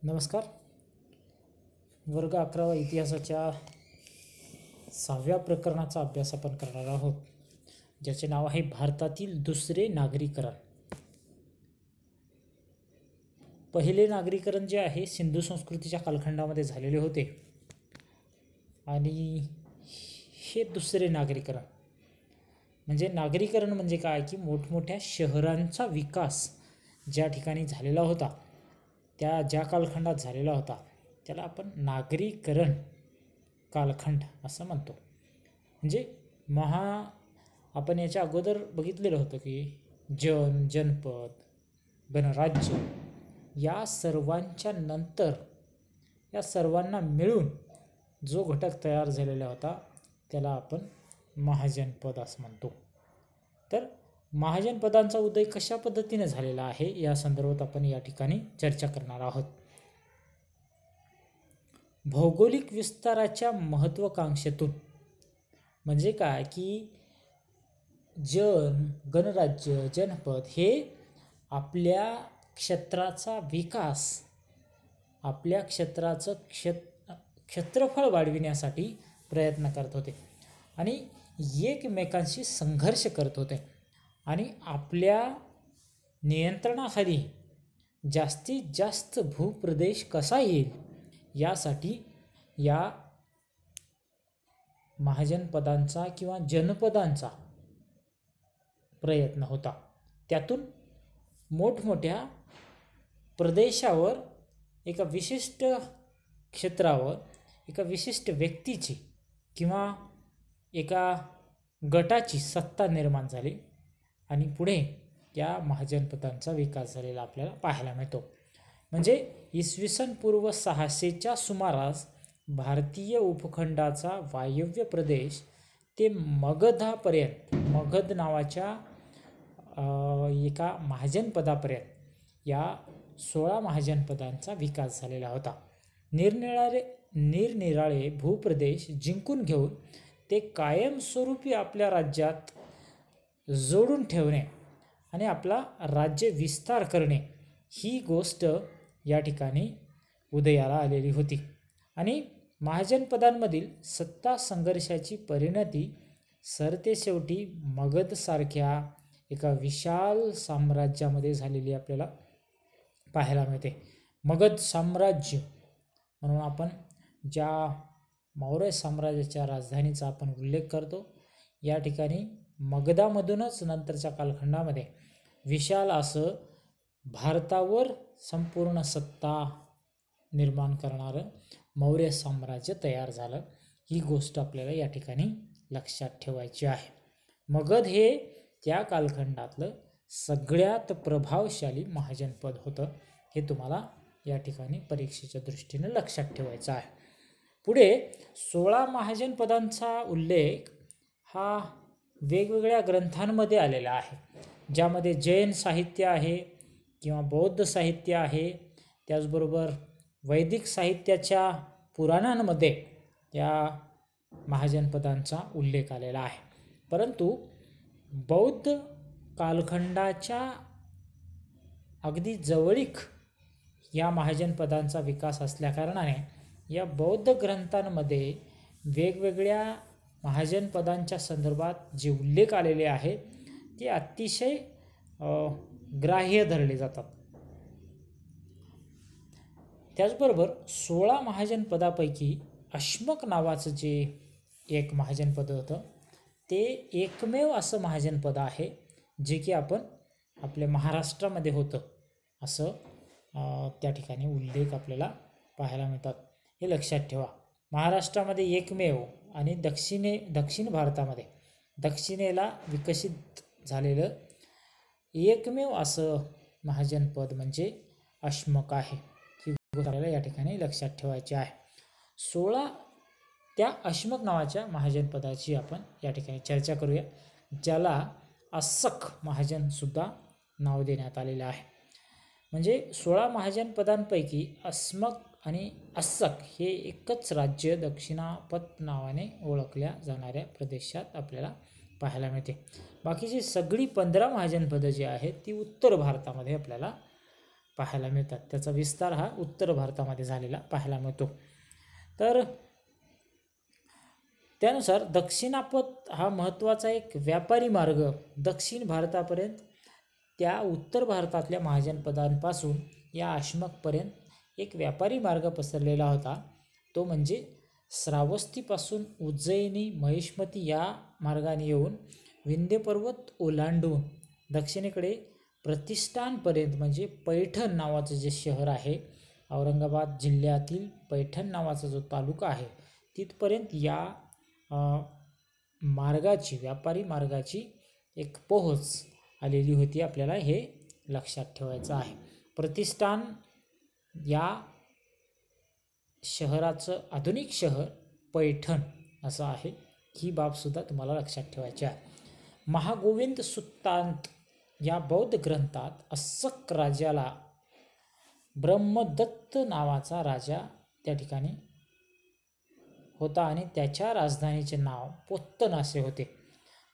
नमस्कार. वर्ग 11वा इतिहासाच्या 6व्या प्रकरणाचा अभ्यास आपण करणार आहोत, ज्याचे नाव आहे भारतातील दुसरे नागरीकरण. पहिले नागरीकरण जे आहे सिंधू संस्कृतीच्या कालखंडामध्ये झालेले होते आणि हे दुसरे नागरीकरण म्हणजे काय की मोठमोठ्या शहरांचा विकास ज्या ठिकाणी झालेला होता, त्या ज्या कालखंडात झालेला होता त्याला आपण नागरीकरण कालखंड असं म्हणतो. म्हणजे आपण याच्या अगोदर बघितलेलं होतं की जनपद, गणराज्य या सर्वांच्या नंतर या सर्वांना मिळून जो घटक तयार झालेला होता त्याला आपण महाजनपद असं म्हणतो. तर महाजनपदांचा उदय कशा पद्धतीने झालेला आहे या संदर्भात आपण या ठिकाणी चर्चा करणार आहोत. भौगोलिक विस्ताराच्या महत्त्वाकांक्षेतून म्हणजे काय की गणराज्य, जनपद हे आपल्या क्षेत्राचा विकास, आपल्या क्षेत्राचं क्षेत्रफळ वाढविण्यासाठी प्रयत्न करत होते आणि एकमेकांशी संघर्ष करत होते आणि आपल्या नियंत्रणाखाली जास्तीत जास्त भूप्रदेश कसा येईल यासाठी या महाजनपदांचा किंवा जनपदांचा प्रयत्न होता. त्यातून मोठमोठ्या प्रदेशावर, एका विशिष्ट क्षेत्रावर एका विशिष्ट व्यक्तीची किंवा एका गटाची सत्ता निर्माण झाली आणि पुढे या महाजनपदांचा विकास झालेला आपल्याला पाहायला मिळतो. म्हणजे इसवी सन पूर्व 600च्या सुमारास भारतीय उपखंडाचा वायव्य प्रदेश ते मगधापर्यंत, मगध नावाच्या एका महाजनपदापर्यंत या 16 महाजनपदांचा विकास झालेला होता. निरनिराळे भूप्रदेश जिंकून घेऊन ते कायमस्वरूपी आपल्या राज्यात जोडून ठेवणे आणि आपला राज्य विस्तार करणे ही गोष्ट या ठिकाणी उदयाला आलेली होती. आणि महाजनपदांमधील सत्ता संघर्षाची परिणती सरतेशेवटी मगधसारख्या एका विशाल साम्राज्यामध्ये झालेली आपल्याला पाहायला मिळते. मगध साम्राज्य म्हणून आपण ज्या मौर्य साम्राज्याच्या राजधानीचा आपण उल्लेख करतो, या ठिकाणी मगधामधूनच नंतरच्या कालखंडामध्ये विशाल असं भारतावर संपूर्ण सत्ता निर्माण करणारं मौर्य साम्राज्य तयार झालं. ही गोष्ट आपल्याला या ठिकाणी लक्षात ठेवायची आहे. मगध हे त्या कालखंडातलं सगळ्यात प्रभावशाली महाजनपद होतं. हे तुम्हाला या ठिकाणी परीक्षेच्या दृष्टीने लक्षात ठेवायचं आहे. पुढे 16 महाजनपदांचा उल्लेख हा वेगवेगळ्या ग्रंथांमध्ये आलेला आहे, ज्यामध्ये जैन साहित्य आहे किंवा बौद्ध साहित्य आहे. त्याचबरोबर वैदिक साहित्याच्या पुराणांमध्ये या महाजनपदांचा उल्लेख आलेला आहे. परंतु बौद्ध कालखंडाच्या अगदी जवळीक या महाजनपदांचा विकास असल्याकारणाने या बौद्ध ग्रंथांमध्ये वेगवेगळ्या महाजनपदांच्या संदर्भात जे उल्लेख आलेले आहेत ते अतिशय ग्राह्य धरले जातात. त्याचबरोबर 16 महाजनपदापैकी अश्मक नावाचं जे एक महाजनपद होतं ते एकमेव असं महाजनपद आहे जे की आपण आपल्या महाराष्ट्रामध्ये होतं असं त्या ठिकाणी उल्लेख आपल्याला पाहायला मिळतात. हे लक्षात ठेवा. महाराष्ट्रामध्ये एकमेव आणि दक्षिण भारतामध्ये दक्षिणेला विकसित झालेलं एकमेव असं महाजनपद म्हणजे अश्मक आहे. ही गोष्ट आपल्याला या ठिकाणी लक्षात ठेवायची आहे. 16 त्या अश्मक नावाच्या महाजनपदाची आपण या ठिकाणी चर्चा करूया, ज्याला अस्सक महाजन सुद्धा नाव देण्यात आलेलं आहे. म्हणजे 16 महाजनपदांपैकी अश्मक आणि अस्सक हे एकच राज्य दक्षिणापथ नावाने ओळखल्या जाणाऱ्या प्रदेशात आपल्याला पाहायला मिळते. बाकीची सगळी 15 महाजनपदं जी आहेत ती उत्तर भारतामध्ये आपल्याला पाहायला मिळतात. त्याचा विस्तार हा उत्तर भारतामध्ये झालेला पाहायला मिळतो. तर त्यानुसार दक्षिणापथ हा महत्त्वाचा एक व्यापारी मार्ग दक्षिण भारतापर्यंत त्या उत्तर भारतातल्या महाजनपदांपासून या अशमकपर्यंत एक व्यापारी मार्ग पसरलेला होता. तो म्हणजे श्रावस्तीपासून उज्जैनी महिष्मती या मार्गाने येऊन विंध्य पर्वत ओलांडून दक्षिणेकडे प्रतिष्ठानपर्यंत म्हणजे पैठण नावाचं जे शहर आहे, औरंगाबाद जिल्ह्यातील पैठण नावाचा जो तालुका आहे तिथपर्यंत या मार्गाची व्यापारी मार्गाची एक पोहोच आलेली होती. आपल्याला हे लक्षात ठेवायचं आहे. प्रतिष्ठान या शहराचं आधुनिक शहर पैठण असं आहे. ही बाबसुद्धा तुम्हाला लक्षात ठेवायची आहे. महागोविंद सुत्तांत या बौद्ध ग्रंथात अस्सक राजाला ब्रह्मदत्त नावाचा राजा त्या ठिकाणी होता आणि त्याच्या राजधानीचे नाव पोत्तन असे होते.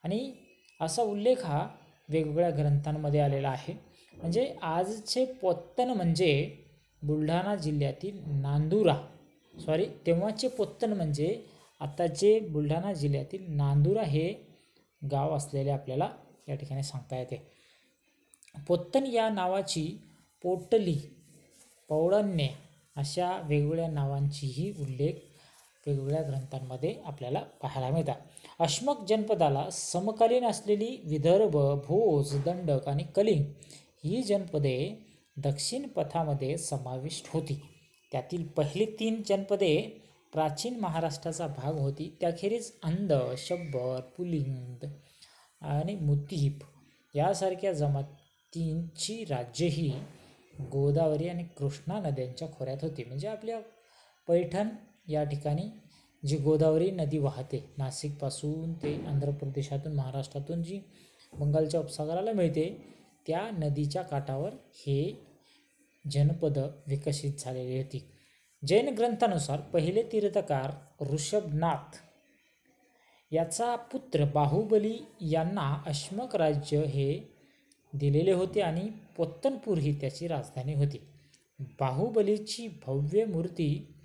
आणि असा उल्लेख हा वेगवेगळ्या ग्रंथांमध्ये आलेला आहे. म्हणजे आजचे पोत्तन म्हणजे बुलढाणा जिल्ह्यातील नांदुरा, तेव्हाचे पोत्तन म्हणजे आताचे बुलढाणा जिल्ह्यातील नांदुरा हे गाव असलेले आपल्याला या ठिकाणी सांगता येते. पोत्तन या नावाची पोटली, पौळण्य अशा वेगवेगळ्या नावांचीही उल्लेख वेगवेगळ्या ग्रंथांमध्ये आपल्याला पाहायला मिळतात. अशमक जनपदाला समकालीन असलेली विदर्भ, भोज, दंडक आणि कलिंग ही जनपदे दक्षिण पथामध्ये समाविष्ट होती. त्यातील पहिली 3 जनपदे प्राचीन महाराष्ट्राचा भाग होती. त्याखेरीज अंध, शब्बर, पुलिंद आणि मुतीप यासारख्या जमातींची राज्यही गोदावरी आणि कृष्णा नद्यांच्या खोऱ्यात होती. म्हणजे आपल्या पैठण या ठिकाणी जी गोदावरी नदी वाहते नाशिकपासून ते आंध्र प्रदेशातून महाराष्ट्रातून जी बंगालच्या उपसागराला मिळते त्या नदीच्या काठावर हे जनपद विकसित झालेली होती. जैन ग्रंथानुसार पहिले तीर्थकार ऋषभनाथ याचा पुत्र बाहुबली यांना अशमक राज्य हे दिलेले होते आणि पोत्तनपूर ही त्याची राजधानी होती. बाहुबलीची भव्य मूर्ती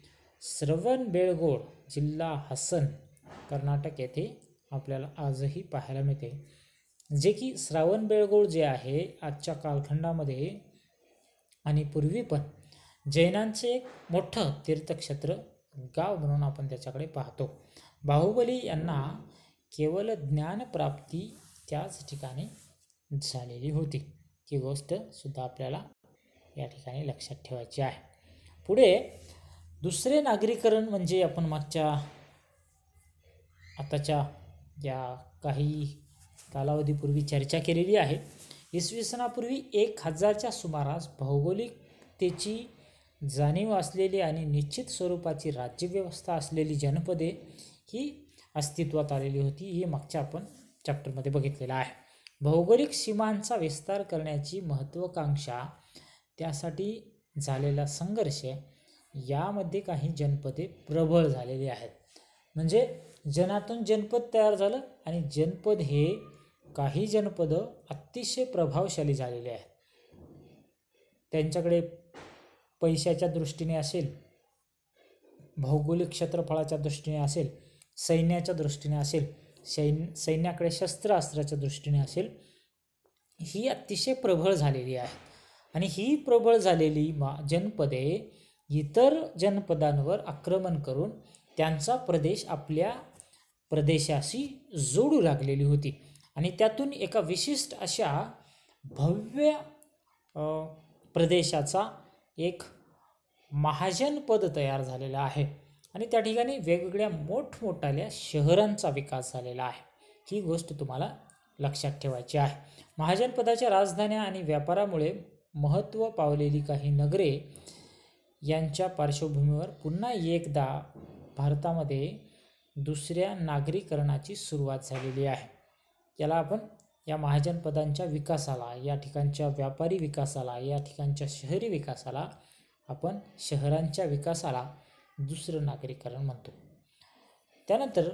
श्रवणबेळगोळ, जिल्हा हसन, कर्नाटक येथे आपल्याला आजही पाहायला मिळते. जे की श्रवणबेळगोळ जे आहे आजच्या कालखंडामध्ये आणि पूर्वी पण जैनांचे एक मोठं तीर्थक्षेत्र गाव म्हणून आपण त्याच्याकडे पाहतो. बाहुबली यांना केवळ ज्ञानप्राप्ती त्याच ठिकाणी झालेली होती. ही गोष्ट सुद्धा आपल्याला या ठिकाणी लक्षात ठेवायची आहे. पुढे दुसरे नागरीकरण म्हणजे आपण आताच्या या काही कालावधीपूर्वी चर्चा केलेली आहे. इसवी सनापूर्वी 1000च्या सुमारास भौगोलिकतेची जाणीव असलेली आणि निश्चित स्वरूपाची राज्यव्यवस्था असलेली जनपदे ही अस्तित्वात आलेली होती. ही मागच्या आपण चॅप्टरमध्ये बघितलेलं आहे. भौगोलिक सीमांचा विस्तार करण्याची महत्त्वाकांक्षा, त्यासाठी झालेला संघर्ष यामध्ये काही जनपदे प्रबळ झालेली आहेत. म्हणजे जनातून जनपद तयार झालं आणि जनपद हे काही जनपद अतिशय प्रभावशाली झालेले आहेत. त्यांच्याकडे पैशाच्या दृष्टीने असेल, भौगोलिक क्षेत्रफळाच्या दृष्टीने असेल, सैन्याच्या दृष्टीने असेल, सैन्याकडे शस्त्रास्त्राच्या दृष्टीने असेल, ही अतिशय प्रबळ झालेली आहे. आणि ही प्रबळ झालेली जनपदे इतर जनपदांवर आक्रमण करून त्यांचा प्रदेश आपल्या प्रदेशाशी जोडू लागलेली होती. आणि त्यातून एका विशिष्ट अशा भव्य प्रदेशाचा एक महाजनपद तयार झालेला आहे आणि त्या ठिकाणी वेगवेगळ्या मोठमोठ्या शहरांचा विकास झालेला आहे. ही गोष्ट तुम्हाला लक्षात ठेवायची आहे. महाजनपदाच्या राजधान्या आणि व्यापारामुळे महत्त्व पावलेली काही नगरे यांच्या पार्श्वभूमीवर पुन्हा एकदा भारतामध्ये दुसऱ्या नागरीकरणाची सुरुवात झालेली आहे. याला आपण या महाजनपदांच्या विकासाला, या ठिकाणच्या व्यापारी विकासाला, या ठिकाणच्या शहरी विकासाला आपण शहरांच्या विकासाला दुसरं नागरीकरण म्हणतो. त्यानंतर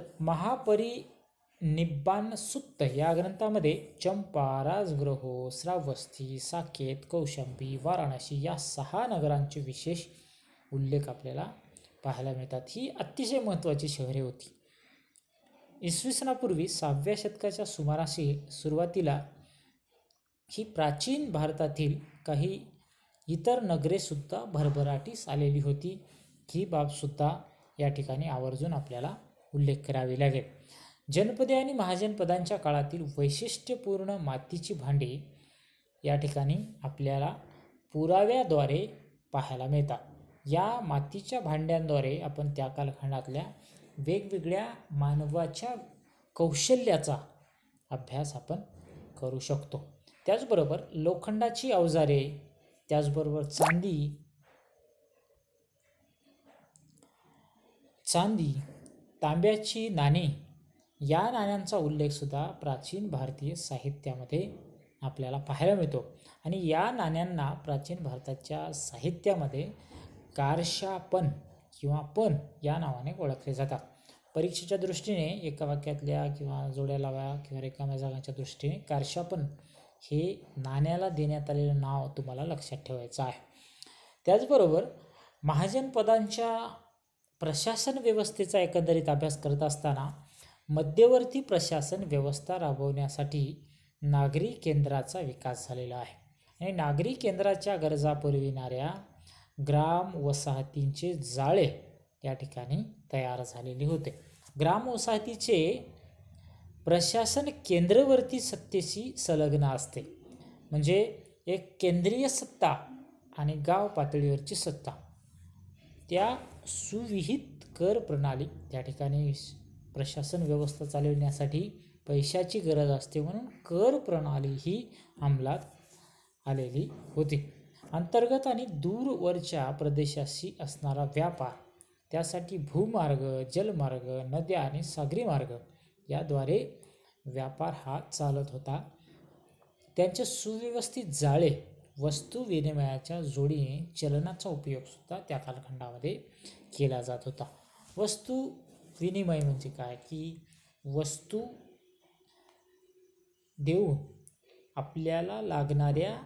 निब्बाण सुत्त या ग्रंथामध्ये चंपा, राजगृह, श्रावस्ती, साकेत, कौशांबी, वाराणसी या 6 नगरांचे विशेष उल्लेख आपल्याला पाहायला मिळतात. ही अतिशय महत्त्वाची शहरे होती. इसवी सनापूर्वी 6व्या शतकाच्या सुरुवातीला ही प्राचीन भारतातील काही इतर नगरेसुद्धा भरभराटीस आलेली होती. ही बाबसुद्धा या ठिकाणी आवर्जून आपल्याला उल्लेख करावी लागेल. जनपदे आणि महाजनपदांच्या काळातील वैशिष्ट्यपूर्ण मातीची भांडी या ठिकाणी आपल्याला पुराव्याद्वारे पाहायला मिळतात. या मातीच्या भांड्यांद्वारे आपण त्या कालखंडातल्या वेगवेगळ्या मानवाच्या कौशल्याचा अभ्यास आपण करू शकतो. त्याचबरोबर लोखंडाची अवजारे, त्याचबरोबर चांदी, तांब्याची नाणी या नाण्यांचा उल्लेखसुद्धा प्राचीन भारतीय साहित्यामध्ये आपल्याला पाहायला मिळतो. आणि या नाण्यांना प्राचीन भारताच्या साहित्यामध्ये कारशापण किंवा पण या नावाने ओळखले जातात. परीक्षेच्या दृष्टीने एका वाक्यातल्या किंवा जोड्या लावा किंवा रिकाम्या जागांच्या दृष्टीने कारशापण हे नाण्याला देण्यात आलेलं नाव तुम्हाला लक्षात ठेवायचं आहे. त्याचबरोबर महाजनपदांच्या प्रशासन व्यवस्थेचा एकंदरीत अभ्यास करत असताना मध्यवर्ती प्रशासन व्यवस्था राबवण्यासाठी नागरी केंद्राचा विकास झालेला आहे. आणि नागरी केंद्राच्या गरजा पुरविणाऱ्या ग्राम वसाहतींचे जाळे या ठिकाणी तयार झालेले होते. ग्राम वसाहतीचे प्रशासन केंद्रवर्ती सत्तेशी संलग्न असते. म्हणजे एक केंद्रीय सत्ता आणि गाव पातळीवरची सत्ता, त्या सुविहित कर प्रणाली त्या ठिकाणी प्रशासन व्यवस्था चालविण्यासाठी पैशाची गरज असते, म्हणून कर प्रणाली ही अंमलात आलेली होती. अंतर्गत आणि दूरवरच्या प्रदेशाशी असणारा व्यापार, त्यासाठी भूमार्ग, जलमार्ग, नद्या आणि सागरी मार्ग याद्वारे व्यापार हा चालत होता. त्यांचे सुव्यवस्थित जाळे, वस्तू विनिमयाच्या जोडीने चलनाचा उपयोग सुद्धा त्या कालखंडामध्ये केला जात होता. वस्तू विनिमय म्हणजे काय की वस्तू देऊन आपल्याला लागणाऱ्या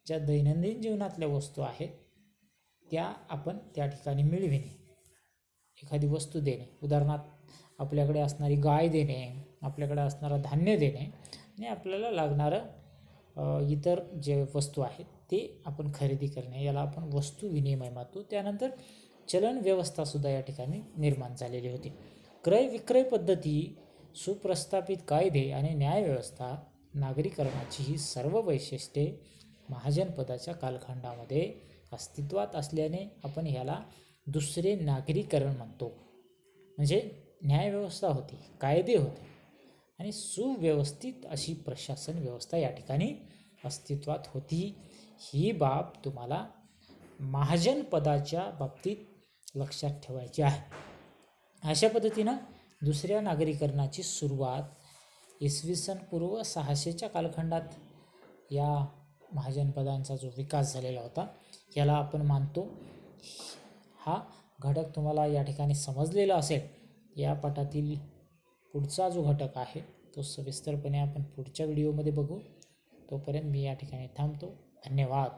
ज्या दैनंदिन जीवनातल्या वस्तू आहेत त्या आपण त्या ठिकाणी मिळविणे, एखादी वस्तू देणे, उदाहरणार्थ आपल्याकडे असणारी गाय देणे, आपल्याकडे असणारं धान्य देणे आणि आपल्याला लागणारं इतर जे वस्तू आहेत ते आपण खरेदी करणे, याला आपण वस्तू विनिमय म्हणतो. त्यानंतर चलन व्यवस्थासुद्धा या ठिकाणी निर्माण झालेली होती. क्रय विक्रय पद्धती, सुप्रस्थापित कायदे आणि न्यायव्यवस्था, नागरीकरणाची ही सर्व वैशिष्ट्ये महाजनपदाच्या कालखंडामध्ये अस्तित्वात असल्याने आपण ह्याला दुसरे नागरीकरण म्हणतो. म्हणजे न्यायव्यवस्था होती, कायदे होते आणि सुव्यवस्थित अशी प्रशासन व्यवस्था या ठिकाणी अस्तित्वात होती. ही बाब तुम्हाला महाजनपदाच्या बाबतीत लक्षात ठेवायची आहे. अशा पद्धतीनं दुसऱ्या नागरीकरणाची सुरुवात इसवी सन पूर्व 600च्या कालखंडात या महाजनपदांचा जो विकास झालेला होता याला आपण मानतो. हा घटक तुम्हाला या ठिकाणी समजलेला असेल. या पाठातील पुढचा जो घटक आहे तो सविस्तरपणे आपण पुढच्या व्हिडिओमध्ये बघू. तोपर्यंत मी या ठिकाणी थांबतो. धन्यवाद.